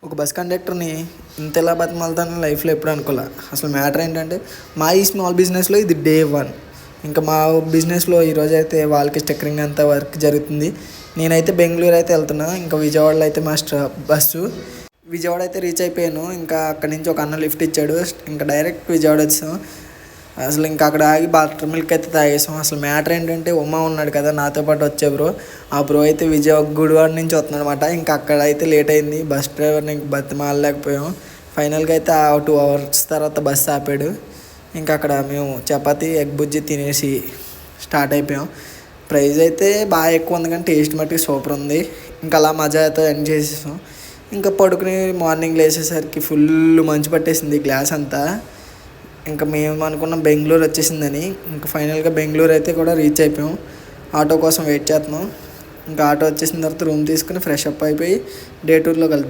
ఒక బస్ కండక్టర్ని ఇంతలా బతిమాలుతానని లైఫ్లో ఎప్పుడు అనుకోలే. అసలు మ్యాటర్ ఏంటంటే మా ఈ స్మాల్ బిజినెస్లో ఇది డే 1. ఇంకా మా బిజినెస్లో ఈరోజు అయితే వాళ్ళకి స్టిక్కరింగ్ అంతా వర్క్ జరుగుతుంది. నేనైతే బెంగళూరు అయితే వెళ్తున్నా. ఇంకా విజయవాడలో అయితే మా బస్సు విజయవాడ అయితే రీచ్ అయిపోయాను. ఇంకా అక్కడి నుంచి ఒక అన్న లిఫ్ట్ ఇచ్చాడు. ఇంకా డైరెక్ట్ విజయవాడ వచ్చాం. అసలు ఇంకా అక్కడ ఆగి బటర్ మిల్క్ అయితే తాగేసాం. అసలు మ్యాటర్ ఏంటంటే ఉమా ఉన్నాడు కదా నాతో పాటు వచ్చే బ్రో, ఆ బ్రో అయితే గుడివాడ నుంచి వస్తున్నాడు అనమాట. ఇంకా అక్కడ అయితే లేట్ అయింది. బస్ డ్రైవర్ని ఇంక బతిమాలలేకపోయాం. ఫైనల్గా అయితే 2 hours తర్వాత బస్సు ఆపాడు. ఇంకా అక్కడ మేము చపాతీ ఎగ్ బుజ్జి తినేసి స్టార్ట్ అయిపోయాం. ప్రైస్ అయితే బాగా ఎక్కువ ఉంది కానీ టేస్ట్ మట్టుకు సూపర్ ఉంది. ఇంకా అలా మజా అయితే ఎంజాయ్ చేసేసాం. ఇంకా పడుకుని మార్నింగ్ లేచేసరికి ఫుల్ మంచు పట్టేసింది గ్లాస్ అంతా. ఇంకా మేము అనుకున్నాం బెంగళూరు వచ్చేసిందని. ఇంకా ఫైనల్గా బెంగళూరు అయితే కూడా రీచ్ అయిపోయాం. ఆటో కోసం వెయిట్ చేస్తున్నాం. ఇంకా ఆటో వచ్చేసిన తర్వాత రూమ్ తీసుకుని ఫ్రెష్ అప్ అయిపోయి డే 2లో కలుద్దాం.